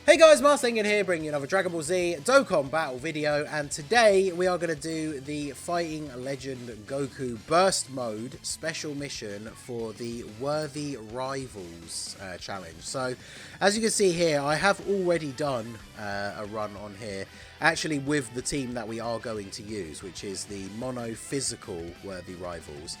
Hey guys, Marsingin here, bringing you another Dragon Ball Z Dokkan battle video, and today we are going to do the Fighting Legend Goku Burst Mode special mission for the Worthy Rivals challenge. So, as you can see here, I have already done a run on here, actually with the team that we are going to use, which is the Mono Physical Worthy Rivals.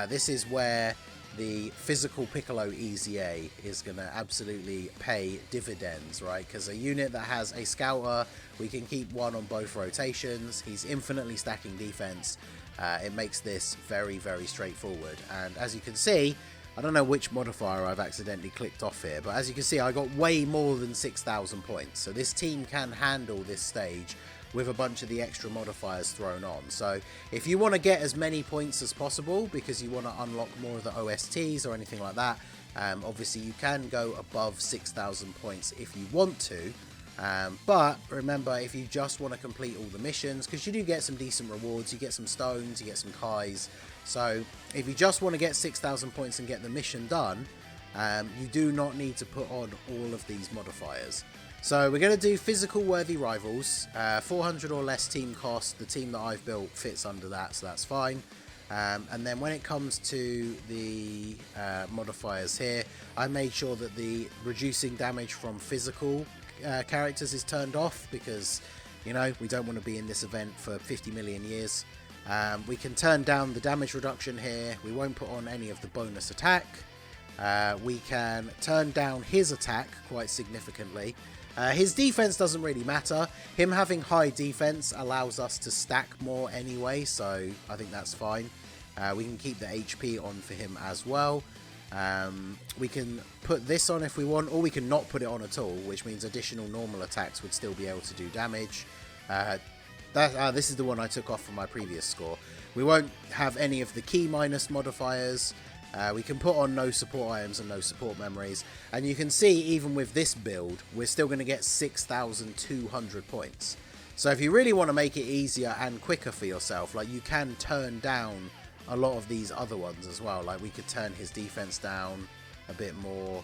This is where the physical Piccolo EZA is going to absolutely pay dividends, right? Because a unit that has a scouter, we can keep one on both rotations. He's infinitely stacking defense. It makes this very, very straightforward. And as you can see, I don't know which modifier I've accidentally clicked off here, but as you can see, I got way more than 6,000 points. So this team can handle this stage with a bunch of the extra modifiers thrown on. So if you want to get as many points as possible because you want to unlock more of the OSTs or anything like that, obviously you can go above 6,000 points if you want to. But remember, if you just want to complete all the missions, because you do get some decent rewards, you get some stones, you get some Kais. So if you just want to get 6,000 points and get the mission done, you do not need to put on all of these modifiers. So we're going to do physical worthy rivals, 400 or less team cost. The team that I've built fits under that, so that's fine. And then when it comes to the modifiers here, I made sure that the reducing damage from physical characters is turned off because, you know, we don't want to be in this event for 50 million years. We can turn down the damage reduction here. We won't put on any of the bonus attack. We can turn down his attack quite significantly. His defense doesn't really matter. Him having high defense allows us to stack more anyway, so I think that's fine. We can keep the HP on for him as well. We can put this on if we want, or we can not put it on at all, which means additional normal attacks would still be able to do damage. This is the one I took off from my previous score. We won't have any of the key minus modifiers. We can put on no support items and no support memories, and you can see even with this build we're still going to get 6,200 points. So if you really want to make it easier and quicker for yourself, like, you can turn down a lot of these other ones as well. Like, we could turn his defense down a bit more,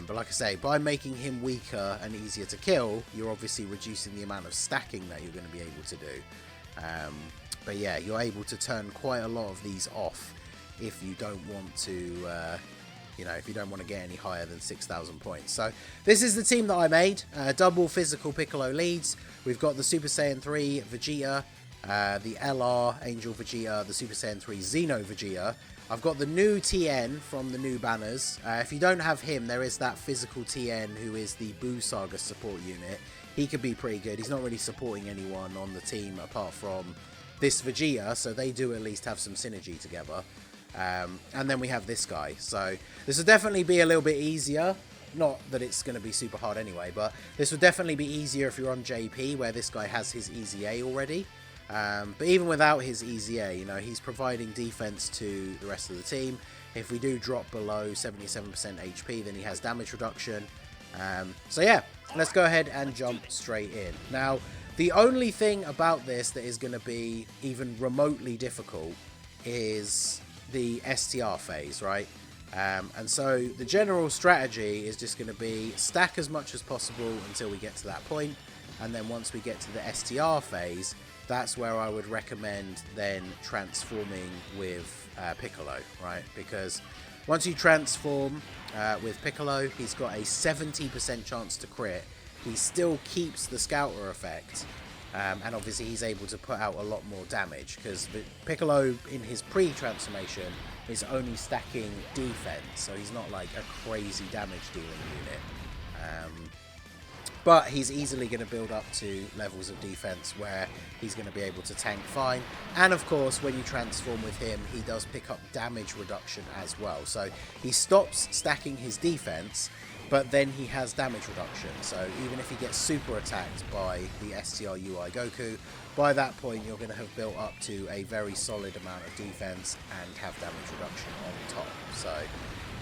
but like I say, by making him weaker and easier to kill, you're obviously reducing the amount of stacking that you're going to be able to do. But yeah, you're able to turn quite a lot of these off if you don't want to, if you don't want to get any higher than 6,000 points. So this is the team that I made. Double physical Piccolo leads. We've got the Super Saiyan 3 Vegeta, the LR Angel Vegeta, the Super Saiyan 3 Xeno Vegeta. I've got the new TN from the new banners. If you don't have him, there is that physical TN who is the Buu Saga support unit. He could be pretty good. He's not really supporting anyone on the team apart from this Vegeta, so they do at least have some synergy together. And then we have this guy, so this will definitely be a little bit easier. Not that it's going to be super hard anyway, but this will definitely be easier if you're on JP, where this guy has his EZA already. But even without his EZA, you know, he's providing defense to the rest of the team. If we do drop below 77% HP, then he has damage reduction. So yeah, let's go ahead and jump straight in. Now, the only thing about this that is going to be even remotely difficult is the STR phase, right? And so the general strategy is just going to be stack as much as possible until we get to that point, and then once we get to the STR phase, that's where I would recommend then transforming with Piccolo, right? Because once you transform with Piccolo, he's got a 70% chance to crit. He still keeps the scouter effect, and obviously he's able to put out a lot more damage, because Piccolo in his pre-transformation is only stacking defense, so he's not like a crazy damage dealing unit. But he's easily going to build up to levels of defense where he's going to be able to tank fine. And of course, when you transform with him, he does pick up damage reduction as well. So he stops stacking his defense, but then he has damage reduction. So even if he gets super attacked by the STR UI Goku, by that point you're going to have built up to a very solid amount of defense and have damage reduction on top. So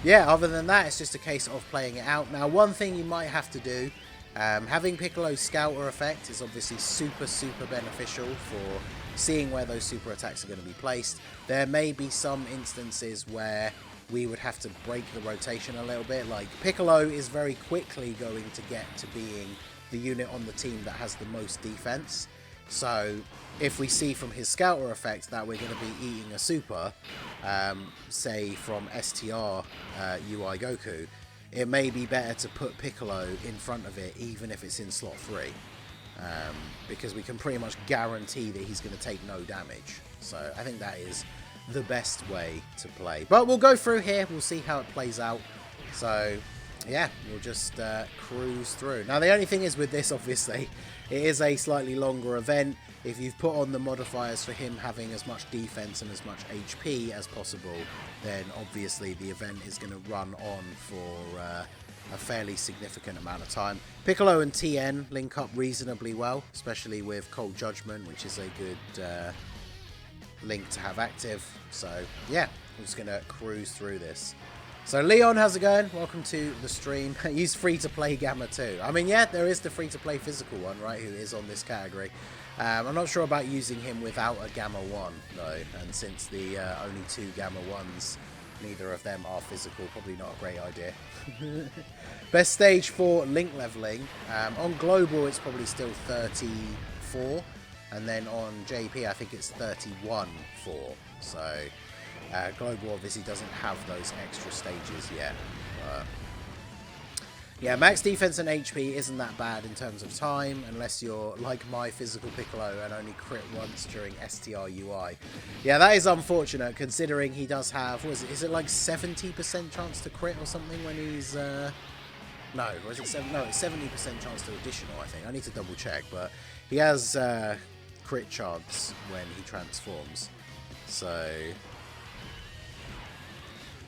yeah, other than that, it's just a case of playing it out. Now, one thing you might have to do, having Piccolo's scouter effect is obviously super beneficial for seeing where those super attacks are going to be placed. There may be some instances where we would have to break the rotation a little bit. Like, Piccolo is very quickly going to get to being the unit on the team that has the most defense. So if we see from his Scouter effect that we're going to be eating a super, say from STR UI Goku, it may be better to put Piccolo in front of it, even if it's in slot 3. Because we can pretty much guarantee that he's going to take no damage. So I think that is the best way to play. But we'll go through here, we'll see how it plays out. So yeah, we'll just cruise through. Now the only thing is with this, obviously, it is a slightly longer event. If you've put on the modifiers for him having as much defense and as much HP as possible, then obviously the event is going to run on for a fairly significant amount of time. Piccolo and TN link up reasonably well, especially with Cold Judgment, which is a good link to have active. So yeah, I'm just going to cruise through this. So Leon, how's it going? Welcome to the stream. Use free-to-play Gamma too. I mean, yeah, there is the free-to-play physical one, right, who is on this category. I'm not sure about using him without a Gamma 1, though. And since the only 2 Gamma 1s, neither of them are physical, probably not a great idea. Best stage for link leveling. On Global, it's probably still 34. And then on JP, I think it's 31-4. So Global obviously doesn't have those extra stages yet. Yeah, max defense and HP isn't that bad in terms of time, unless you're like my physical Piccolo and only crit once during STR UI. Yeah, that is unfortunate, considering he does have, what is it like 70% chance to crit or something when he's... No, or is it no, it's 70% chance to additional, I think. I need to double check, but he has crit chance when he transforms. So...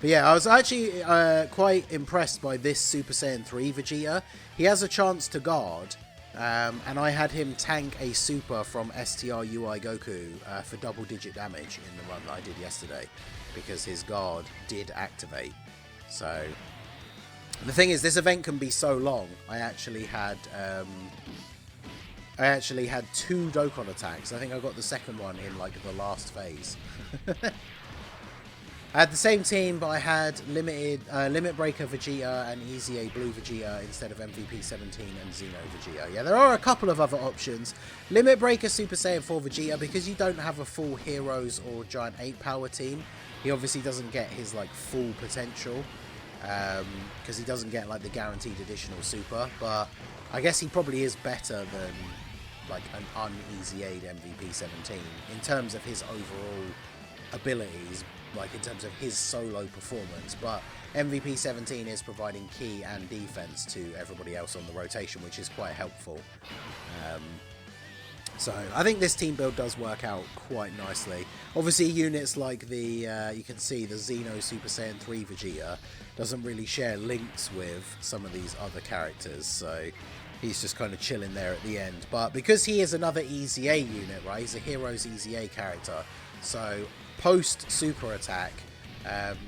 But yeah, I was actually quite impressed by this Super Saiyan 3 Vegeta. He has a chance to guard, and I had him tank a super from STR UI Goku for double-digit damage in the run that I did yesterday, because his guard did activate. So the thing is, this event can be so long. I actually had 2 Dokkan attacks. I think I got the second one in like the last phase. I had the same team, but I had Limit Breaker Vegeta and Easy A Blue Vegeta instead of MVP 17 and Xeno Vegeta. Yeah, there are a couple of other options. Limit Breaker Super Saiyan 4 Vegeta, because you don't have a full Heroes or Giant 8 power team, he obviously doesn't get his like full potential, because he doesn't get like the guaranteed additional super, but I guess he probably is better than like an un-Easy Aid MVP 17 in terms of his overall abilities, like in terms of his solo performance. But MVP 17 is providing key and defense to everybody else on the rotation, which is quite helpful. So I think this team build does work out quite nicely. Obviously units like the, you can see the Xeno Super Saiyan 3 Vegeta doesn't really share links with some of these other characters, so he's just kind of chilling there at the end. But because he is another Easy A unit, right, he's a Heroes Easy A character, so post super attack,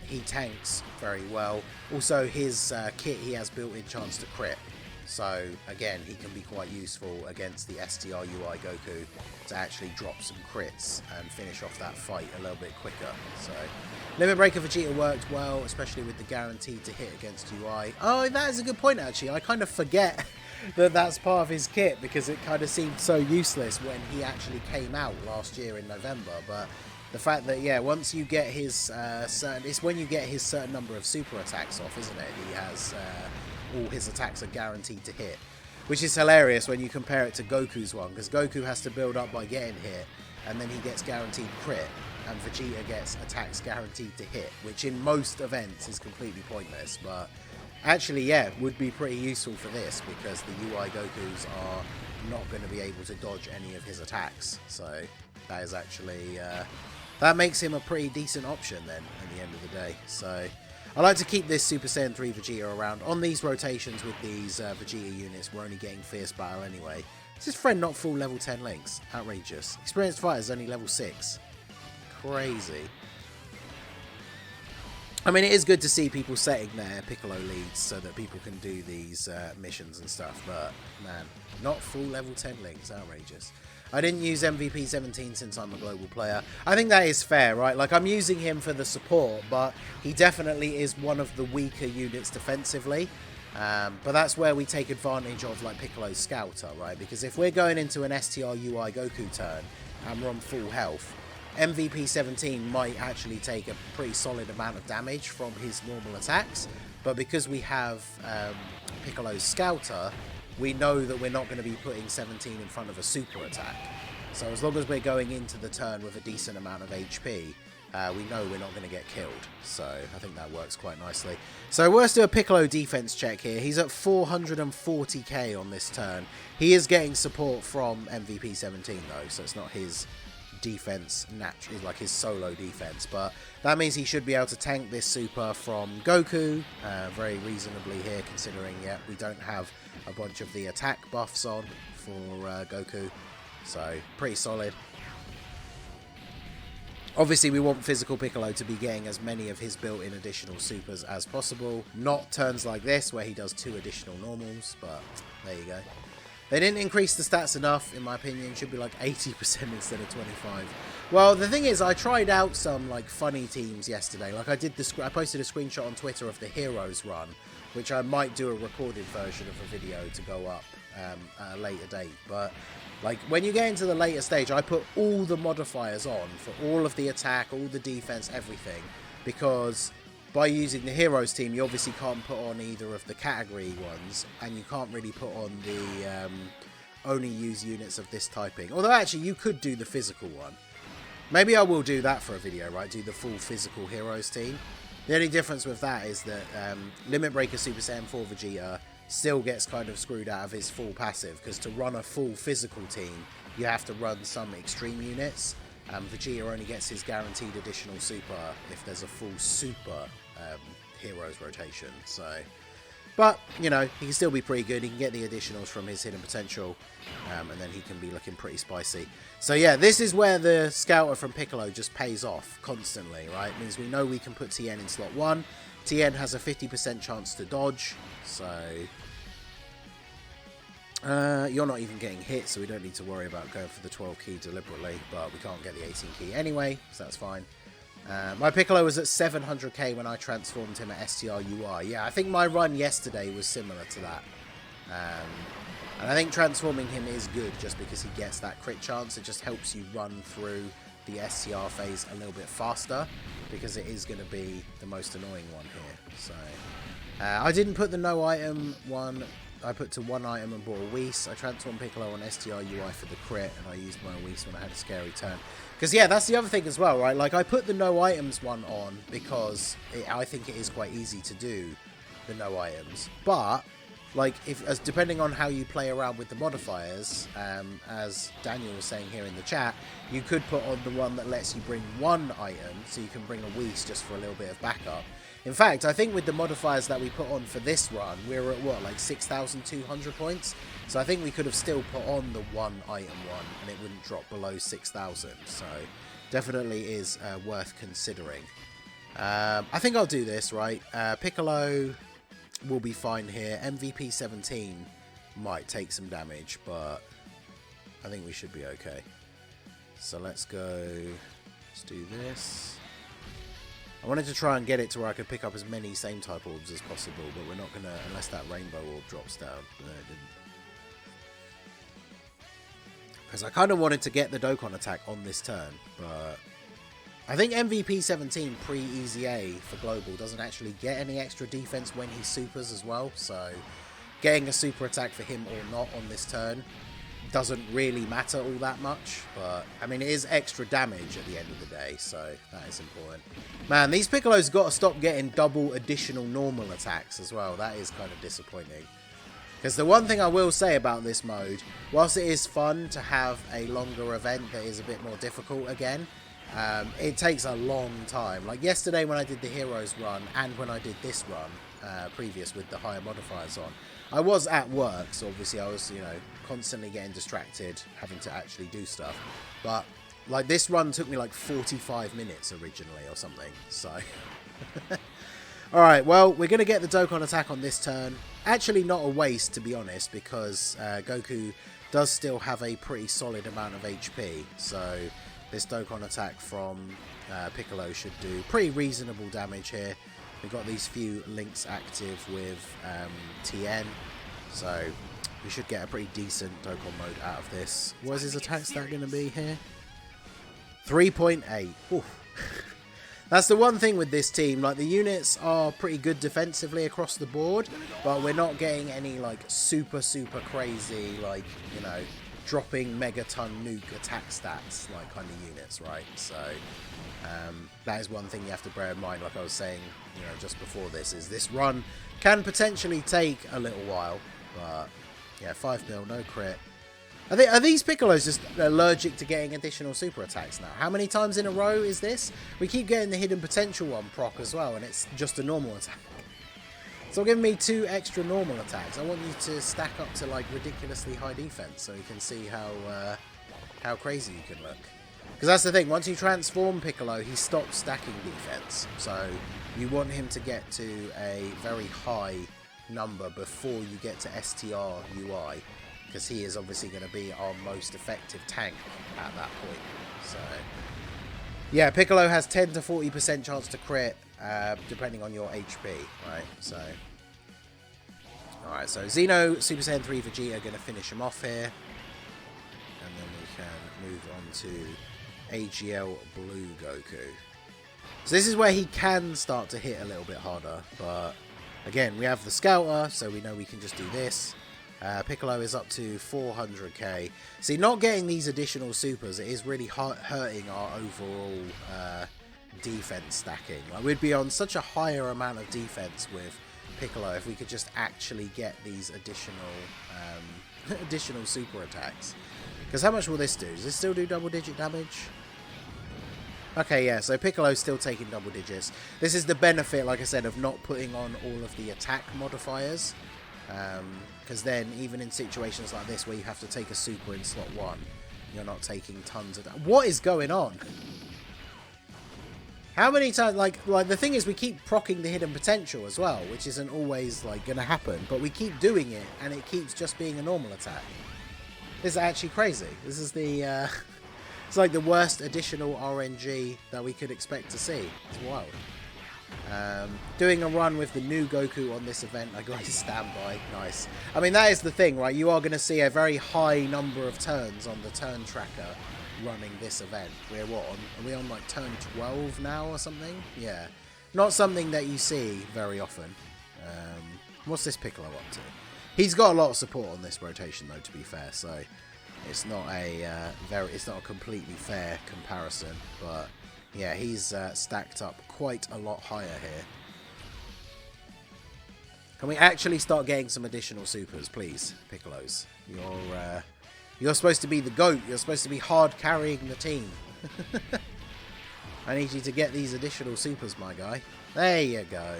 he tanks very well. Also, his kit, he has built-in chance to crit. So again, he can be quite useful against the STR UI Goku to actually drop some crits and finish off that fight a little bit quicker. So Limit Breaker Vegeta worked well, especially with the guaranteed to hit against UI. Oh, that is a good point actually. I kind of forget that that's part of his kit, because it kind of seemed so useless when he actually came out last year in November. But the fact that, yeah, once you get his it's when you get his certain number of super attacks off, isn't it? He has all his attacks are guaranteed to hit, which is hilarious when you compare it to Goku's one, because Goku has to build up by getting hit, and then he gets guaranteed crit, and Vegeta gets attacks guaranteed to hit, which in most events is completely pointless. But actually, yeah, would be pretty useful for this, because the UI Gokus are not going to be able to dodge any of his attacks. So that is actually that makes him a pretty decent option then at the end of the day. So I like to keep this Super Saiyan 3 Vegeta around. On these rotations with these Vegeta units, we're only getting Fierce Battle anyway. Is his friend not full level 10 links? Outrageous. Experienced Fighter is only level 6. Crazy. I mean, it is good to see people setting their Piccolo leads so that people can do these missions and stuff, but man, not full level 10 links, outrageous. I didn't use MVP 17 since I'm a global player. I think that is fair, right? Like, I'm using him for the support, but he definitely is one of the weaker units defensively. But that's where we take advantage of, like, Piccolo's Scouter, right? Because if we're going into an STR UI Goku turn and we're on full health, MVP 17 might actually take a pretty solid amount of damage from his normal attacks. But because we have Piccolo's Scouter, we know that we're not going to be putting 17 in front of a super attack. So as long as we're going into the turn with a decent amount of HP, we know we're not going to get killed. So I think that works quite nicely. So let's do a Piccolo defense check here. He's at 440k on this turn. He is getting support from MVP 17 though, so it's not his defense naturally, like his solo defense, but that means he should be able to tank this super from Goku very reasonably here, considering we don't have a bunch of the attack buffs on for Goku, so pretty solid. Obviously we want physical Piccolo to be getting as many of his built-in additional supers as possible, not turns like this where he does 2 additional normals, but there you go. They didn't increase the stats enough, in my opinion. Should be like 80% instead of 25. Well, the thing is, I tried out some like funny teams yesterday. Like I posted a screenshot on Twitter of the Heroes run, which I might do a recorded version of a video to go up at a later date. But like when you get into the later stage, I put all the modifiers on for all of the attack, all the defense, everything, because by using the Heroes team, you obviously can't put on either of the category ones, and you can't really put on the only use units of this typing. Although actually you could do the physical one. Maybe I will do that for a video, right? Do the full physical Heroes team. The only difference with that is that Limit Breaker Super Saiyan 4 Vegeta still gets kind of screwed out of his full passive, because to run a full physical team, you have to run some extreme units. Vegeta only gets his guaranteed additional super if there's a full super Heroes rotation. So, but you know, he can still be pretty good. He can get the additionals from his hidden potential, and then he can be looking pretty spicy. So yeah, this is where the Scouter from Piccolo just pays off constantly, right? It means we know we can put Tien in slot 1. Tien has a 50% chance to dodge, so you're not even getting hit, so we don't need to worry about going for the 12 key deliberately, but we can't get the 18 key anyway, so that's fine. My Piccolo was at 700k when I transformed him at STR UI. Yeah, I think my run yesterday was similar to that. And I think transforming him is good just because he gets that crit chance. It just helps you run through the STR phase a little bit faster, because it is going to be the most annoying one here. So I didn't put the no item one. I put to 1 item and bought a Whis. I transformed Piccolo on STR UI for the crit, and I used my Whis when I had a scary turn. Because, yeah, that's the other thing as well, right? Like, I put the no items one on because I think it is quite easy to do the no items. But, like, depending on how you play around with the modifiers, as Daniel was saying here in the chat, you could put on the one that lets you bring 1 item, so you can bring a Whis just for a little bit of backup. In fact, I think with the modifiers that we put on for this run, we're at what, like 6,200 points? So I think we could have still put on the 1 item one and it wouldn't drop below 6,000. So definitely is worth considering. I think I'll do this, right? Piccolo will be fine here. MVP 17 might take some damage, but I think we should be okay. So let's go. Let's do this. I wanted to try and get it to where I could pick up as many same type orbs as possible, but we're not gonna, unless that rainbow orb drops down. No, it didn't. Because I kind of wanted to get the Dokkan attack on this turn, but I think MVP 17 pre-EZA for global doesn't actually get any extra defense when he supers as well, so getting a super attack for him or not on this turn doesn't really matter all that much, but I mean it is extra damage at the end of the day, so that is important. Man, these Piccolos got to stop getting double additional normal attacks as well. That is kind of disappointing. Because the one thing I will say about this mode, whilst it is fun to have a longer event that is a bit more difficult again, it takes a long time. Like yesterday when I did the Heroes run and when I did this run previous with the higher modifiers on, I was at work, so obviously I was, you know, constantly getting distracted, having to actually do stuff. But like this run took me like 45 minutes originally or something, so Alright, well, we're going to get the Dokkan attack on this turn. Actually not a waste, to be honest, because Goku does still have a pretty solid amount of HP. So this Dokkan attack from Piccolo should do pretty reasonable damage here. We've got these few links active with TN, so we should get a pretty decent Dokkan mode out of this. What is his attack stat going to be here? 3.8. That's the one thing with this team, like the units are pretty good defensively across the board, but we're not getting any like super crazy, like, you know, dropping megaton nuke attack stats like kind of units, right? So that is one thing you have to bear in mind, like I was saying, you know, just before this, is this run can potentially take a little while, but yeah, 5 mil, no crit. Are these Piccolos just allergic to getting additional super attacks now? How many times in a row is this? We keep getting the hidden potential one proc as well, and it's just a normal attack. So giving me 2 extra normal attacks. I want you to stack up to like ridiculously high defense so you can see how crazy you can look. Because that's the thing, once you transform Piccolo, he stops stacking defense. So you want him to get to a very high number before you get to STR UI. Because he is obviously going to be our most effective tank at that point. So, yeah, Piccolo has 10 to 40% chance to crit, depending on your HP, right? So, alright, so Xeno, Super Saiyan 3 Vegeta are going to finish him off here. And then we can move on to AGL Blue Goku. So this is where he can start to hit a little bit harder, but again, we have the Scouter, so we know we can just do this. Piccolo is up to 400k. See, not getting these additional supers, it is really hurting our overall defense stacking. Like, we'd be on such a higher amount of defense with Piccolo if we could just actually get these additional super attacks. Because how much will this do? Does this still do double-digit damage? Okay, yeah, so Piccolo's still taking double digits. This is the benefit, like I said, of not putting on all of the attack modifiers. Because then, even in situations like this where you have to take a super in slot 1, you're not taking tons of that. What is going on? How many times, like the thing is, we keep proccing the hidden potential as well, which isn't always like going to happen, but we keep doing it, and it keeps just being a normal attack. This is actually crazy. This is the, it's like the worst additional RNG that we could expect to see. It's wild. Doing a run with the new Goku on this event, I got his standby. Nice. I mean, that is the thing, right? You are going to see a very high number of turns on the turn tracker running this event. We're what on? Are we on like turn 12 now or something? Yeah. Not something that you see very often. What's this Piccolo up to? He's got a lot of support on this rotation, though, to be fair. So it's not a it's not a completely fair comparison, but yeah, he's stacked up quite a lot higher here. Can we actually start getting some additional supers, please, Piccolos? You're supposed to be the GOAT. You're supposed to be hard carrying the team. I need you to get these additional supers, my guy. There you go.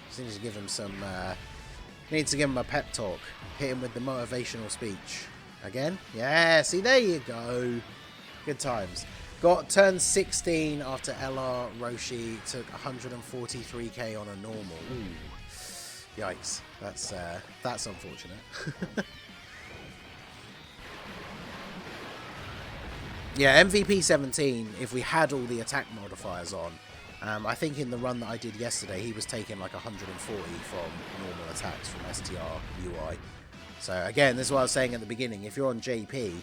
Just need to give him some. Need to give him a pep talk. Hit him with the motivational speech. Again? Yeah. See, there you go. Good times. Got turn 16 after LR Roshi took 143k on a normal. Ooh. Yikes. That's unfortunate. Yeah, MVP 17, if we had all the attack modifiers on, I think in the run that I did yesterday, he was taking like 140 from normal attacks from STR UI. So again, this is what I was saying at the beginning. If you're on JP,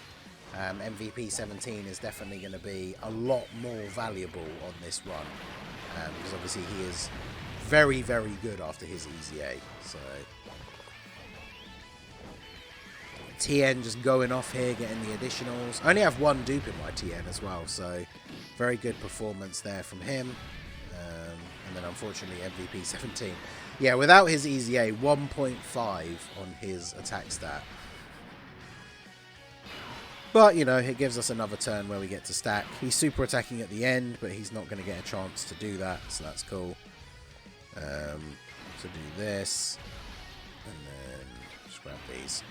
MVP 17 is definitely going to be a lot more valuable on this run. Because obviously he is very, very good after his Easy A. So TN just going off here, getting the additionals. I only have one dupe in my TN as well, so very good performance there from him. And then unfortunately MVP 17. Yeah, without his Easy A, 1.5 on his attack stat. But, you know, it gives us another turn where we get to stack. He's super attacking at the end, but he's not going to get a chance to do that, so that's cool. So do this, and then just grab these.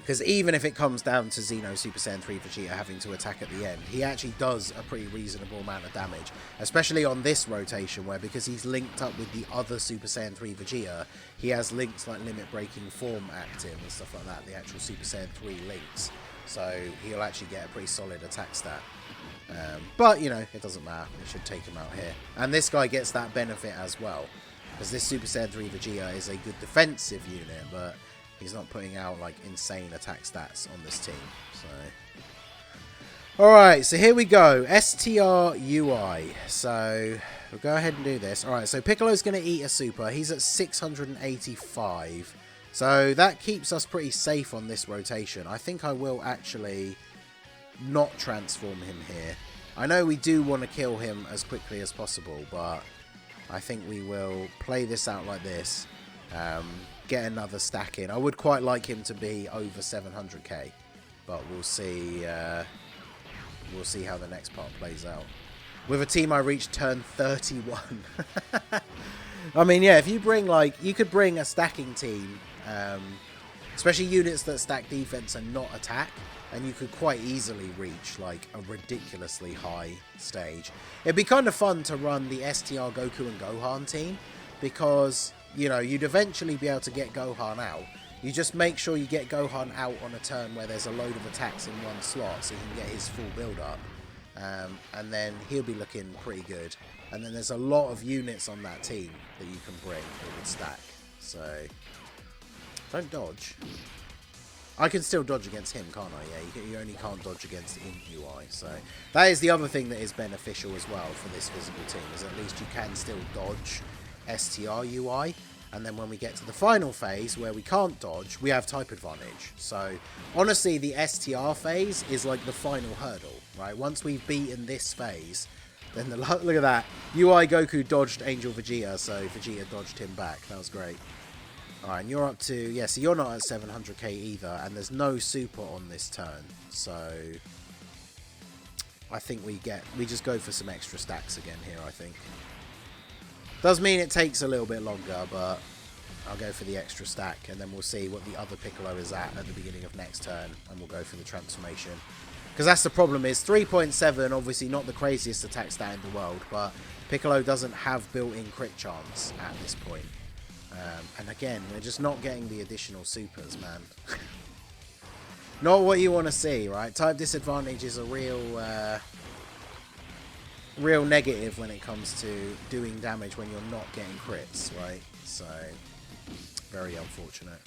Because even if it comes down to Xeno Super Saiyan 3 Vegeta having to attack at the end, he actually does a pretty reasonable amount of damage. Especially on this rotation where, because he's linked up with the other Super Saiyan 3 Vegeta, he has links like Limit Breaking Form active and stuff like that, the actual Super Saiyan 3 links. So he'll actually get a pretty solid attack stat. But, you know, it doesn't matter. It should take him out here. And this guy gets that benefit as well. Because this Super Saiyan 3 Vegeta is a good defensive unit, but he's not putting out, like, insane attack stats on this team. So, alright, so here we go. STR UI. So, we'll go ahead and do this. Alright, so Piccolo's going to eat a super. He's at 685. So, that keeps us pretty safe on this rotation. I think I will actually not transform him here. I know we do want to kill him as quickly as possible, but I think we will play this out like this. Get another stack in. I would quite like him to be over 700k, but we'll see. We'll see how the next part plays out. With a team I reached turn 31. I mean, yeah, if you bring, like, you could bring a stacking team, especially units that stack defense and not attack, and you could quite easily reach, like, a ridiculously high stage. It'd be kind of fun to run the STR Goku and Gohan team, because, you know, you'd eventually be able to get Gohan out. You just make sure you get Gohan out on a turn where there's a load of attacks in one slot, so he can get his full build-up. And then he'll be looking pretty good. And then there's a lot of units on that team that you can bring that would stack. So, don't dodge. I can still dodge against him, can't I? Yeah, you only can't dodge against in UI. So that is the other thing that is beneficial as well for this physical team, is at least you can still dodge STR UI. And then when we get to the final phase where we can't dodge, we have type advantage. So honestly, the STR phase is like the final hurdle, right? Once we've beaten this phase, then look at that. UI Goku dodged Angel Vegeta, so Vegeta dodged him back. That was great. Alright, and you're up to, yeah, so you're not at 700k either, and there's no super on this turn, so I think we just go for some extra stacks again here, I think. Does mean it takes a little bit longer, but I'll go for the extra stack, and then we'll see what the other Piccolo is at the beginning of next turn, and we'll go for the transformation. Because that's the problem, is 3.7, obviously not the craziest attack stat in the world, but Piccolo doesn't have built-in crit chance at this point. And again, we're just not getting the additional supers, man. Not what you want to see, right? Type disadvantage is a real negative when it comes to doing damage when you're not getting crits, right? So, very unfortunate.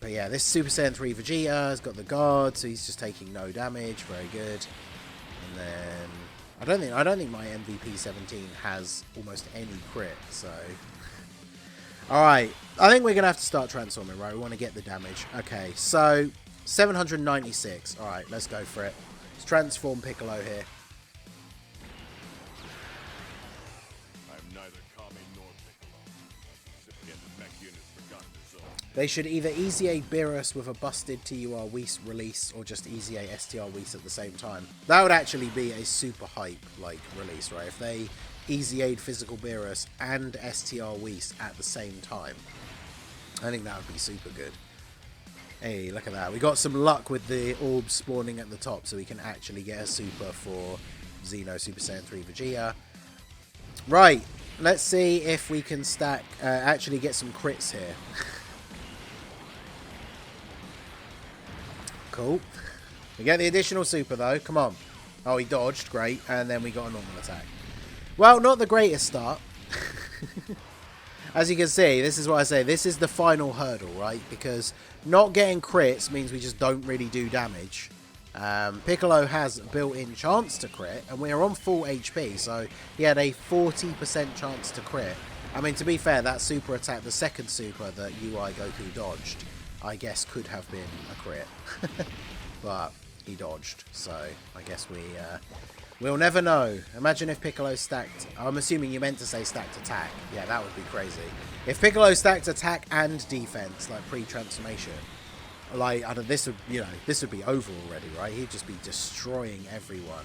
But yeah, this Super Saiyan 3 Vegeta has got the guard, so he's just taking no damage. Very good. And then I don't think my MVP 17 has almost any crit, so alright, I think we're going to have to start transforming, right? We want to get the damage. Okay, so 796. Alright, let's go for it. Let's transform Piccolo here. I'm neither Kami nor Piccolo. They should either Easy Aid Beerus with a busted TUR Whis release, or just Easy Aid STR Whis at the same time. That would actually be a super hype, like, release, right? If they Easy Aid Physical Beerus and STR Whis at the same time, I think that would be super good. Hey, look at that. We got some luck with the orbs spawning at the top, so we can actually get a super for Xeno Super Saiyan 3 Vegeta. Right, let's see if we can stack, actually get some crits here. Cool. We get the additional super though, come on. Oh, he dodged, great, and then we got a normal attack. Well, not the greatest start. As you can see, this is what I say, this is the final hurdle, right? Because not getting crits means we just don't really do damage. Piccolo has a built-in chance to crit, and we're on full HP, so he had a 40% chance to crit. I mean, to be fair, that super attack, the second super that UI Goku dodged, I guess could have been a crit. But he dodged, so I guess we'll never know. Imagine if Piccolo stacked, I'm assuming you meant to say stacked attack. Yeah, that would be crazy. If Piccolo stacked attack and defense, like pre-transformation, like, I don't, this would be over already, right? He'd just be destroying everyone.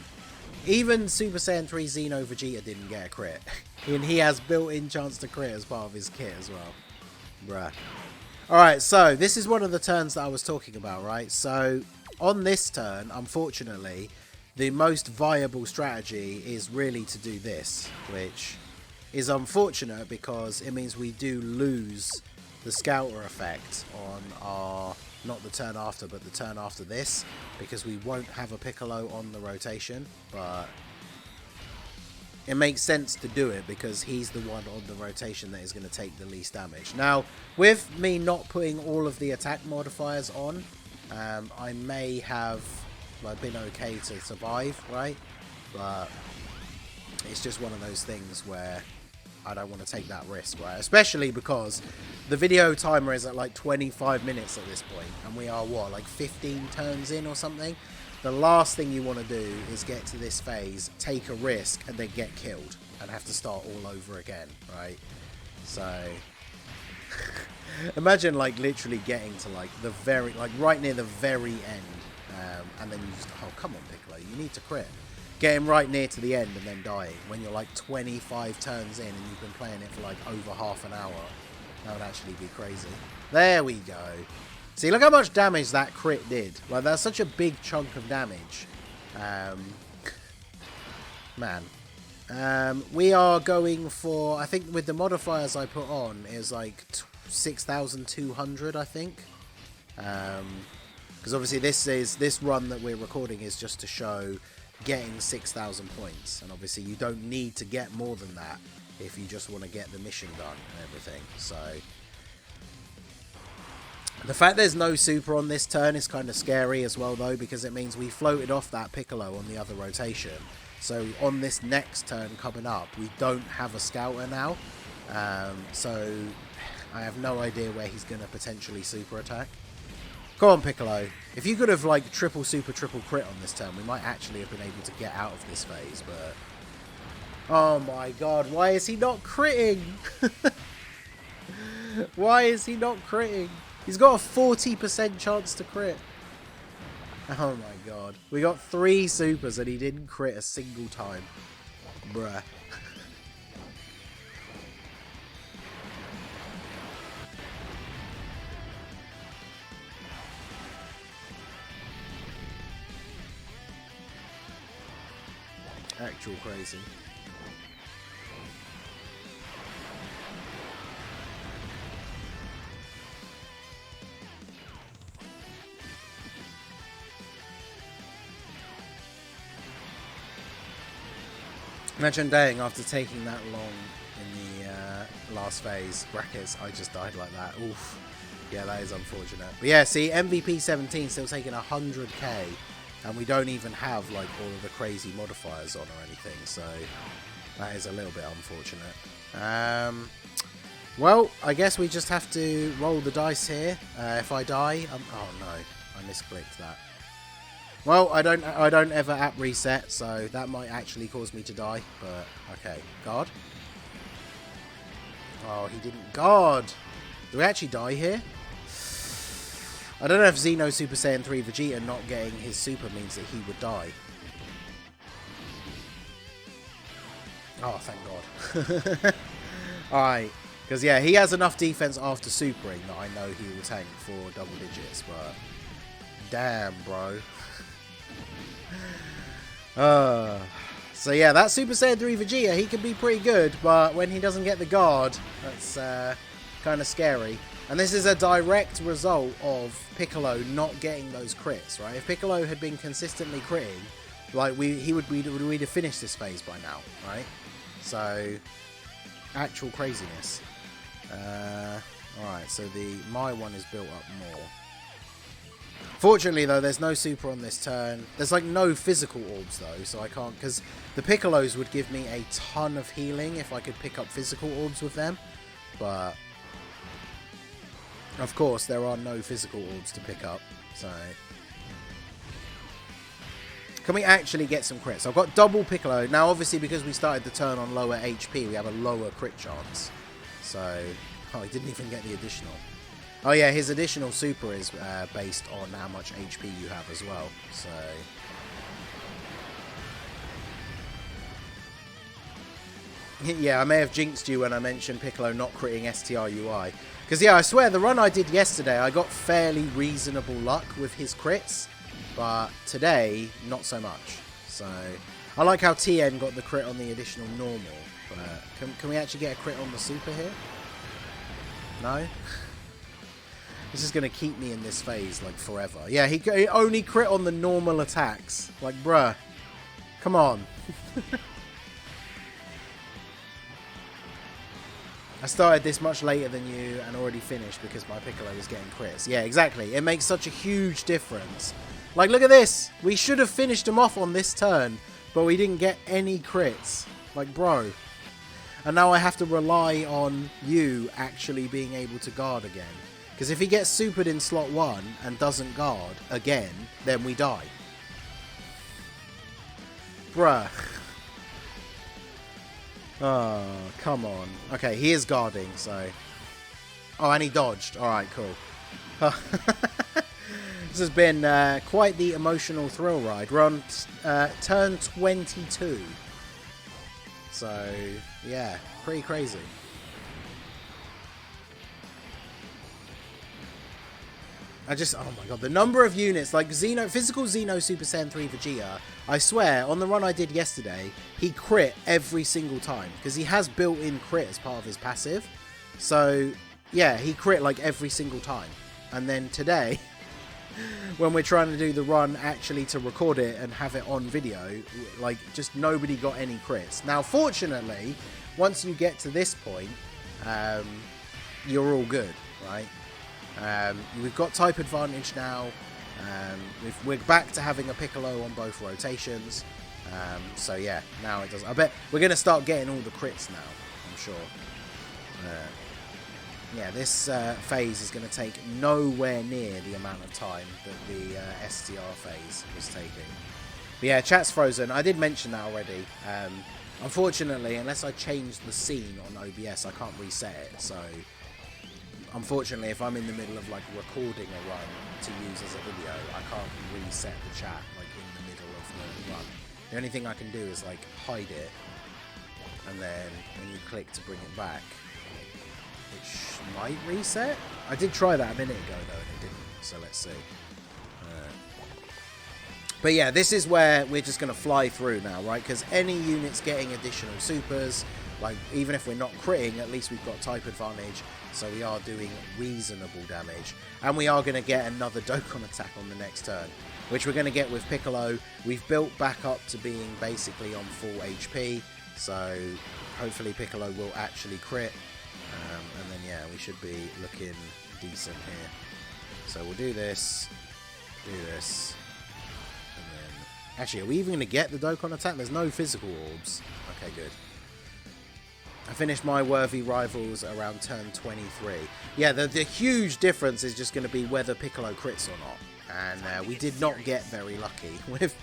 Even Super Saiyan 3 Xeno Vegeta didn't get a crit. And he has built-in chance to crit as part of his kit as well. Bruh. Alright, so this is one of the turns that I was talking about, right? So on this turn, unfortunately, the most viable strategy is really to do this, which is unfortunate because it means we do lose the scouter effect on our, not the turn after, but the turn after this, because we won't have a Piccolo on the rotation, but it makes sense to do it because he's the one on the rotation that is going to take the least damage. Now, with me not putting all of the attack modifiers on, I may have been okay to survive, right? But it's just one of those things where I don't want to take that risk, right? Especially because the video timer is at like 25 minutes at this point, and we are, what, like 15 turns in or something? The last thing you want to do is get to this phase, take a risk, and then get killed and have to start all over again, right? So imagine like literally getting to like the very, like right near the very end, and then you just, oh come on Piccolo, you need to crit. Getting right near to the end and then dying when you're like 25 turns in and you've been playing it for like over half an hour. That would actually be crazy. There we go. See, look how much damage that crit did. Like, that's such a big chunk of damage. Man. We are going for, I think with the modifiers I put on, is like 6,200, I think. Because obviously this run that we're recording is just to show getting 6,000 points. And obviously you don't need to get more than that if you just want to get the mission done and everything. So the fact there's no super on this turn is kind of scary as well, though, because it means we floated off that Piccolo on the other rotation. So on this next turn coming up, we don't have a scouter now. So I have no idea where he's going to potentially super attack. Come on, Piccolo. If you could have, like, triple super, triple crit on this turn, we might actually have been able to get out of this phase, but oh my god, why is he not critting? Why is he not critting? He's got a 40% chance to crit. Oh my god. We got 3 supers and he didn't crit a single time. Bruh. Actual crazy. Imagine dying after taking that long in the last phase. Brackets, I just died like that. Oof. Yeah, that is unfortunate. But yeah, see, MVP 17 still taking 100k, and we don't even have like all of the crazy modifiers on or anything, so that is a little bit unfortunate. Well, I guess we just have to roll the dice here. If I die, oh no, I misclicked that. Well, I don't ever app reset, so that might actually cause me to die, but okay. Guard. Oh, he didn't guard. Do we actually die here? I don't know if Xeno Super Saiyan 3 Vegeta not getting his super means that he would die. Oh, thank God. Alright. Because, yeah, he has enough defense after supering that I know he will tank for double digits, but damn, bro. So yeah, that Super Saiyan 3 Vegeta, he can be pretty good, but when he doesn't get the guard, that's kind of scary. And this is a direct result of Piccolo not getting those crits, right? If Piccolo had been consistently critting, like we'd have finished this phase by now, right? So actual craziness. Alright, so my one is built up more. Fortunately, though, there's no super on this turn. There's, like, no physical orbs, though, so I can't... Because the Piccolos would give me a ton of healing if I could pick up physical orbs with them. But, of course, there are no physical orbs to pick up, so... Can we actually get some crits? I've got double Piccolo. Now, obviously, because we started the turn on lower HP, we have a lower crit chance. So... Oh, he didn't even get the additional. Oh yeah, his additional super is based on how much HP you have as well, so... Yeah, I may have jinxed you when I mentioned Piccolo not critting STR UI. Because, yeah, I swear, the run I did yesterday, I got fairly reasonable luck with his crits. But today, not so much. So, I like how TN got the crit on the additional normal. But can we actually get a crit on the super here? No? This is going to keep me in this phase, like, forever. Yeah, he only crit on the normal attacks. Like, bruh. Come on. I started this much later than you and already finished because my Piccolo was getting crits. Yeah, exactly. It makes such a huge difference. Like, look at this. We should have finished him off on this turn, but we didn't get any crits. Like, bro. And now I have to rely on you actually being able to guard again. Because if he gets supered in slot 1 and doesn't guard again, then we die. Bruh. Oh, come on. Okay, he is guarding, so... Oh, and he dodged. Alright, cool. This has been quite the emotional thrill ride. We're on turn 22. So, yeah, pretty crazy. Oh my god, the number of units, like physical Xeno Super Saiyan 3 Vegeta, I swear, on the run I did yesterday, he crit every single time, because he has built-in crit as part of his passive. So, yeah, he crit like every single time. And then today, when we're trying to do the run actually to record it and have it on video, like, just nobody got any crits. Now, fortunately, once you get to this point, you're all good, right? We've got type advantage now. We're back to having a Piccolo on both rotations. So yeah, now it does. I bet we're going to start getting all the crits now, I'm sure. Yeah, this phase is going to take nowhere near the amount of time that the STR phase was taking. But yeah, chat's frozen. I did mention that already. Unfortunately, unless I change the scene on OBS, I can't reset it. So unfortunately, if I'm in the middle of like recording a run to use as a video, I can't reset the chat like in the middle of the run. The only thing I can do is like hide it, and then when you click to bring it back, it might reset. I did try that a minute ago though, and it didn't. So let's see. But yeah, this is where we're just going to fly through now, right? Because any units getting additional supers, like even if we're not critting, at least we've got type advantage. So we are doing reasonable damage. And we are going to get another Dokkan attack on the next turn, which we're going to get with Piccolo. We've built back up to being basically on full HP. So hopefully Piccolo will actually crit. And then, yeah, we should be looking decent here. So we'll do this. And then... Actually, are we even going to get the Dokkan attack? There's no physical orbs. Okay, good. I finished my worthy rivals around turn 23. Yeah, the huge difference is just going to be whether Piccolo crits or not. And we did not get very lucky with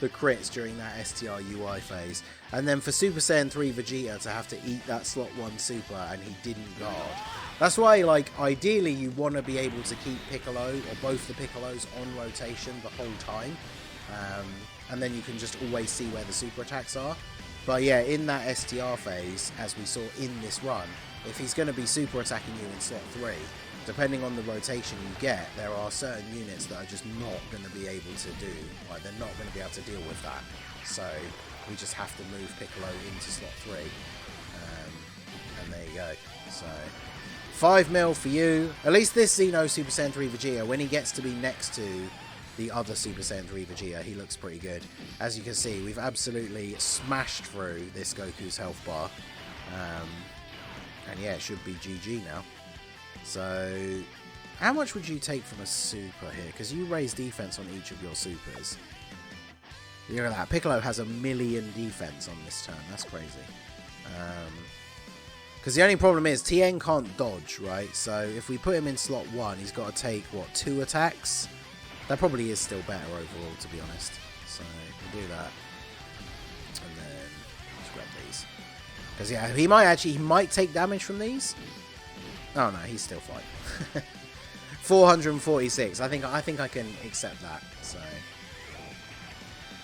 the crits during that STR UI phase. And then for Super Saiyan 3 Vegeta to have to eat that slot 1 super and he didn't guard. That's why, like, ideally you want to be able to keep Piccolo or both the Piccolos on rotation the whole time. And then you can just always see where the super attacks are. But yeah, in that STR phase, as we saw in this run, if he's going to be super attacking you in slot 3, depending on the rotation you get, there are certain units that are just not going to be able to do. Like, they're not going to be able to deal with that. So we just have to move Piccolo into slot 3. And there you go. So 5 mil for you. At least this Xeno Super Saiyan 3 Vegeta, when he gets to be next to the other Super Saiyan 3 Vegeta, he looks pretty good. As you can see, we've absolutely smashed through this Goku's health bar. And yeah, it should be GG now. So, how much would you take from a super here? Because you raise defense on each of your supers. Look at that. Piccolo has 1 million defense on this turn. That's crazy. Because the only problem is TN can't dodge, right? So, if we put him in slot 1, he's got to take, what, 2 attacks? That probably is still better overall, to be honest. So, we'll do that. And then, let's grab these. Because, yeah, he might take damage from these. Oh, no, he's still fine. 446. I think I can accept that. So,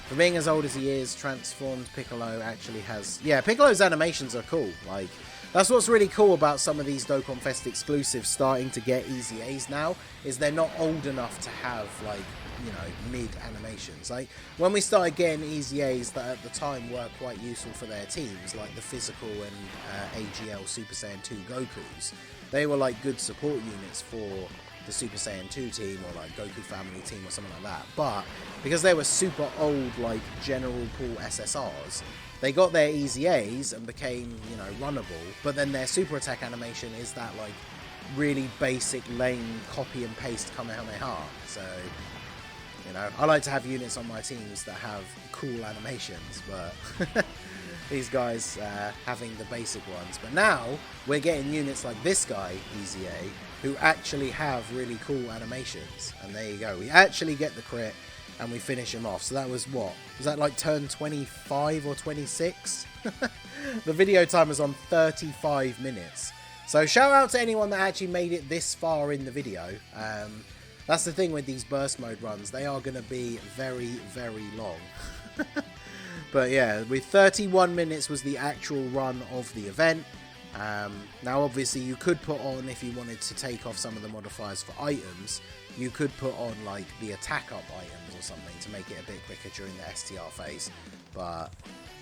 for being as old as he is, transformed Piccolo actually has... Yeah, Piccolo's animations are cool. Like, That's what's really cool about some of these Dokkan Fest exclusives starting to get easy A's now, is they're not old enough to have, like, you know, mid animations. Like, when we started getting easy A's that at the time were quite useful for their teams, like the Physical and AGL Super Saiyan 2 Gokus, they were like good support units for the Super Saiyan 2 team or like Goku Family team or something like that. But because they were super old, like General Pool SSRs, they got their easy A's and became, you know, runnable, but then their super attack animation is that like really basic lame copy and paste Kamehameha. So, you know, I like to have units on my teams that have cool animations, but these guys having the basic ones. But now we're getting units like this guy, Easy A, who actually have really cool animations. And there you go, we actually get the crit and we finish him off. So that was what? Was that like turn 25 or 26? The video time is on 35 minutes. So shout out to anyone that actually made it this far in the video. That's the thing with these burst mode runs. They are going to be very, very long. But yeah, with 31 minutes was the actual run of the event. Now obviously you could put on, if you wanted to take off some of the modifiers for items, you could put on like the attack up items or something to make it a bit quicker during the STR phase. But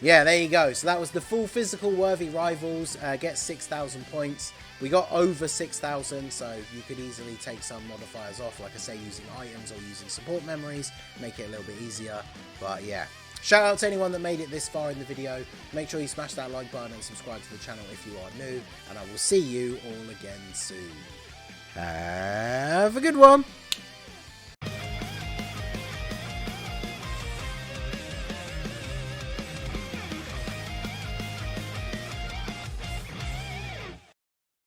yeah, there you go. So that was the full physical worthy rivals. Get 6,000 points. We got over 6,000, so you could easily take some modifiers off, like I say, using items or using support memories, make it a little bit easier. But yeah, shout out to anyone that made it this far in the video. Make sure you smash that like button and subscribe to the channel if you are new, and I will see you all again soon. Have a good one.